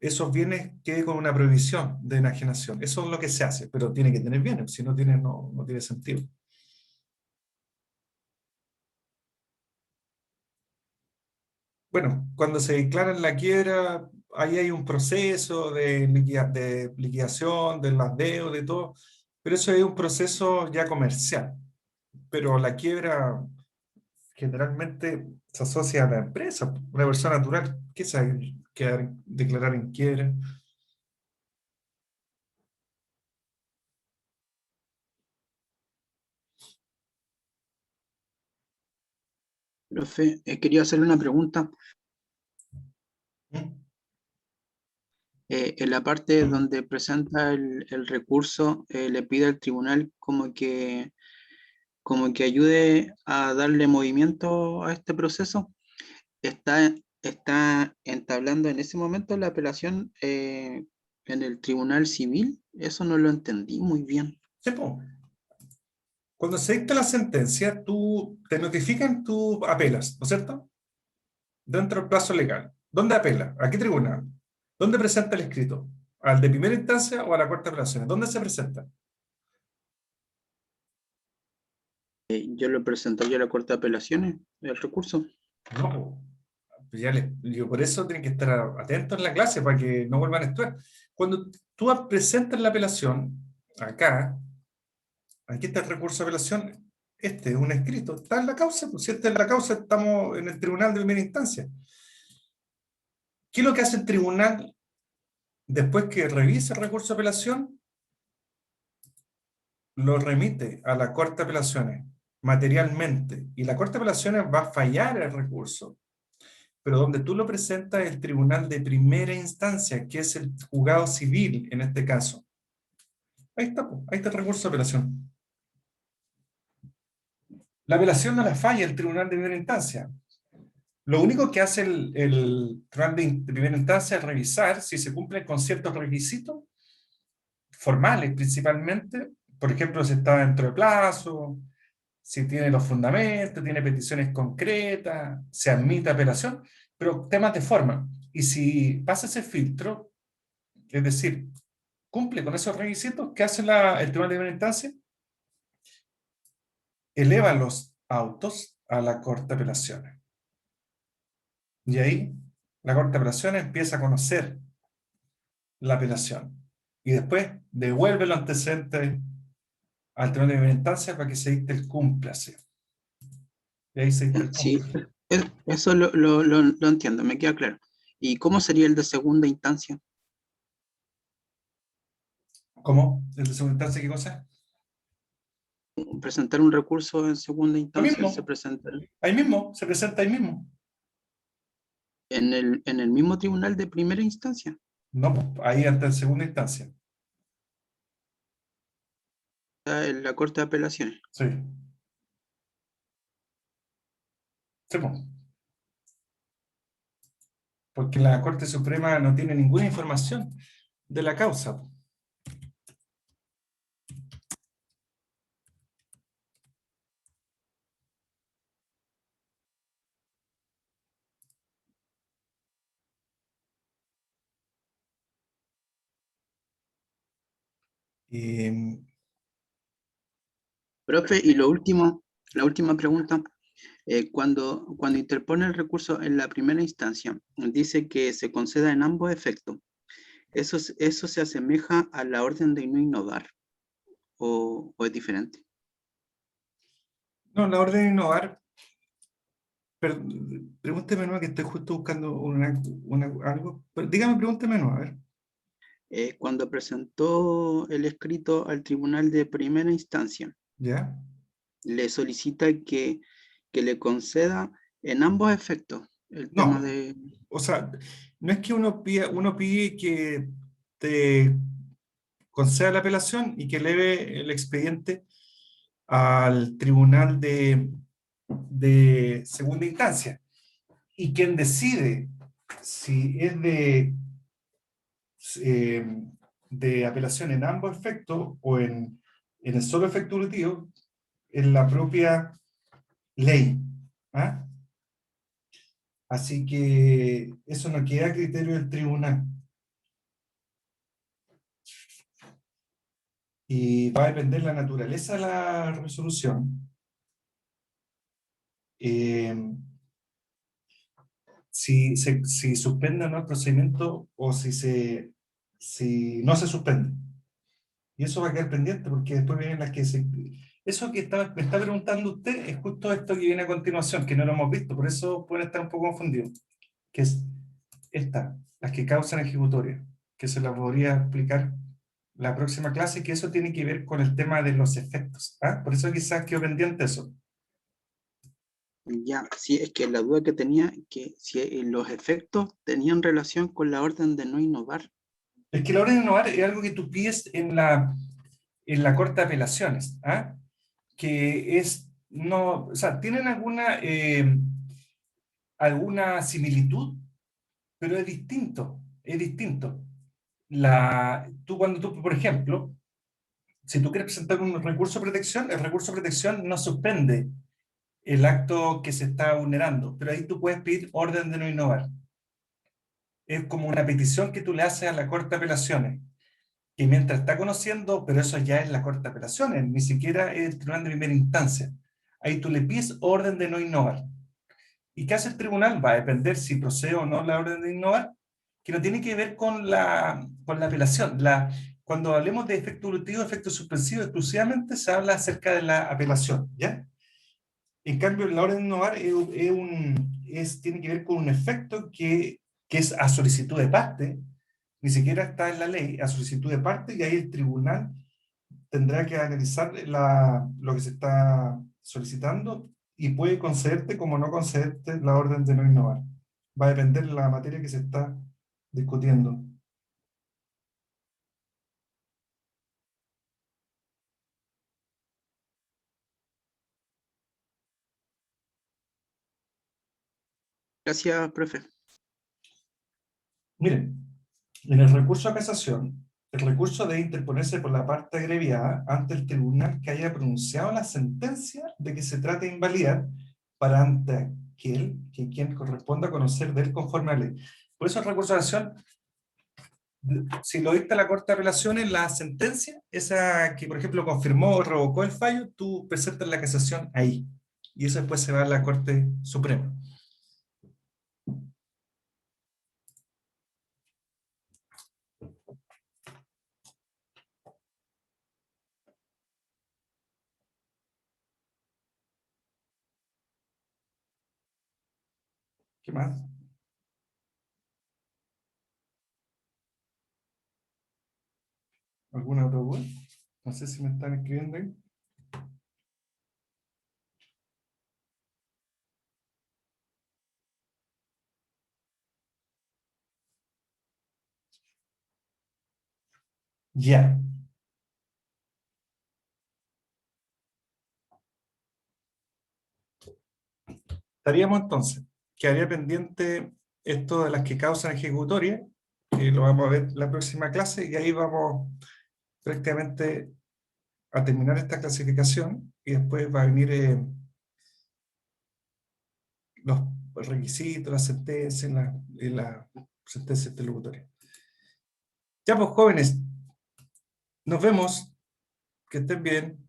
esos bienes queden con una prohibición de enajenación. Eso es lo que se hace, pero tiene que tener bienes, si no tiene, no tiene sentido. Bueno, cuando se declara la quiebra, ahí hay un proceso de liquidación de las deudas, de todo, pero eso es un proceso ya comercial. Pero la quiebra generalmente se asocia a la empresa. Una persona natural, ¿qué se va a declarar en quiebra? Profe, quería hacerle una pregunta. ¿Mm? En la parte donde presenta el recurso, le pide al tribunal como que ayude a darle movimiento a este proceso. Está entablando en ese momento la apelación en el tribunal civil, eso no lo entendí muy bien. Sí, po. Cuando se dicta la sentencia, tú te notifican, tú apelas, ¿no es cierto? Dentro del plazo legal. ¿Dónde apela? ¿A qué tribunal? ¿Dónde presenta el escrito? ¿Al de primera instancia o a la Corte de Apelaciones? ¿Dónde se presenta? Yo lo presentaría a la Corte de Apelaciones, el recurso. No, po. Pues ya yo por eso tienen que estar atentos en la clase para que no vuelvan a estudiar. Cuando tú presentas la apelación, acá, aquí está el recurso de apelación, este es un escrito, está en la causa, pues si esta es la causa, estamos en el tribunal de primera instancia. ¿Qué es lo que hace el tribunal después que revisa el recurso de apelación? Lo remite a la Corte de Apelaciones materialmente, y la Corte de Apelaciones va a fallar el recurso, pero donde tú lo presentas es el tribunal de primera instancia, que es el juzgado civil en este caso. Ahí está, po, ahí está el recurso de apelación. La apelación no la falla el tribunal de primera instancia. Lo único que hace el tribunal de primera instancia es revisar si se cumplen con ciertos requisitos formales principalmente, por ejemplo, si está dentro de plazo, si tiene los fundamentos, tiene peticiones concretas, se admite apelación, pero temas de forma. Y si pasa ese filtro, es decir, cumple con esos requisitos, ¿qué hace el tribunal de primera instancia? Eleva los autos a la Corte de Apelaciones. Y ahí la Corte de Apelaciones empieza a conocer la apelación. Y después devuelve los antecedentes al tribunal de primera instancia para que se dicte el cúmplice. Y ahí se dicta el Sí, cúmplice. eso lo entiendo, me queda claro. ¿Y cómo sería el de segunda instancia? ¿Cómo? ¿El de segunda instancia qué cosa? Presentar un recurso en segunda instancia mismo. se presenta Ahí mismo, se presenta ahí mismo. en el mismo tribunal de primera instancia. No, pues, ahí ante en segunda instancia. En la Corte de Apelaciones. Sí. Sí, pues. Porque la Corte Suprema no tiene ninguna información de la causa. Y, Profe, y lo último, la última pregunta. Cuando interpone el recurso en la primera instancia, dice que se conceda en ambos efectos. ¿Eso se asemeja a la orden de no innovar o es diferente? no, la orden de innovar, pregúnteme nueva que estoy justo buscando algo. Dígame, pregúnteme nueva, a ver. Cuando presentó el escrito al tribunal de primera instancia, ¿Ya? le solicita que le conceda en ambos efectos el No. tema de... O sea, no es que uno pide que te conceda la apelación y que eleve el expediente al tribunal de segunda instancia. Y quien decide si es de apelación en ambos efectos o en el solo efecto volutivo es la propia ley. ¿Ah? Así que eso no queda a criterio del tribunal. Y va a depender la naturaleza de la resolución. Si suspende o no el procedimiento o si no se suspende. Y eso va a quedar pendiente porque después vienen las que se... Eso que me está preguntando usted es justo esto que viene a continuación, que no lo hemos visto, por eso pueden estar un poco confundidos. Que es las que causan ejecutoria, que se la podría explicar la próxima clase, que eso tiene que ver con el tema de los efectos. ¿Ah? Por eso quizás quedó pendiente eso. Ya, sí, es que la duda que tenía, que si los efectos tenían relación con la orden de no innovar. Es que la orden de innovar es algo que tú pides en la Corte de Apelaciones, ¿ah? Que es, no, o sea, tienen alguna similitud, pero es distinto, es distinto. cuando tú, por ejemplo, si tú quieres presentar un recurso de protección, el recurso de protección no suspende el acto que se está vulnerando, pero ahí tú puedes pedir orden de no innovar. Es como una petición que tú le haces a la Corte de Apelaciones, que mientras está conociendo, pero eso ya es la Corte de Apelaciones, ni siquiera es el tribunal de primera instancia. Ahí tú le pides orden de no innovar. ¿Y qué hace el tribunal? Va a depender si procede o no la orden de innovar, que no tiene que ver con la apelación. Cuando hablemos de efecto evolutivo, efecto suspensivo, exclusivamente se habla acerca de la apelación, ¿ya? En cambio, la orden de innovar tiene que ver con un efecto que es a solicitud de parte, ni siquiera está en la ley, a solicitud de parte, y ahí el tribunal tendrá que analizar lo que se está solicitando y puede concederte como no concederte la orden de no innovar. Va a depender de la materia que se está discutiendo. Gracias, profe. Miren, en el recurso a casación, el recurso debe interponerse por la parte agraviada ante el tribunal que haya pronunciado la sentencia de que se trata de invalidar para ante aquel que quien corresponda conocer de él conforme a ley. Por eso el recurso a casación, si lo dicta la Corte de Apelaciones, la sentencia, esa que por ejemplo confirmó o revocó el fallo, tú presentas la casación ahí. Y eso después se va a la Corte Suprema. ¿Qué más? ¿Alguna otra duda? No sé si me están escribiendo ahí. Ya. Estaríamos entonces, quedaría pendiente esto de las que causan ejecutoria, que lo vamos a ver la próxima clase, y ahí vamos prácticamente a terminar esta clasificación, y después va a venir los requisitos, las sentencias, la sentencia interlocutoria. Ya pues, jóvenes, nos vemos, que estén bien.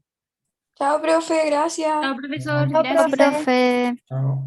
Chao, profe, gracias. Chao, profesor, Chao, gracias. Profe. Chao.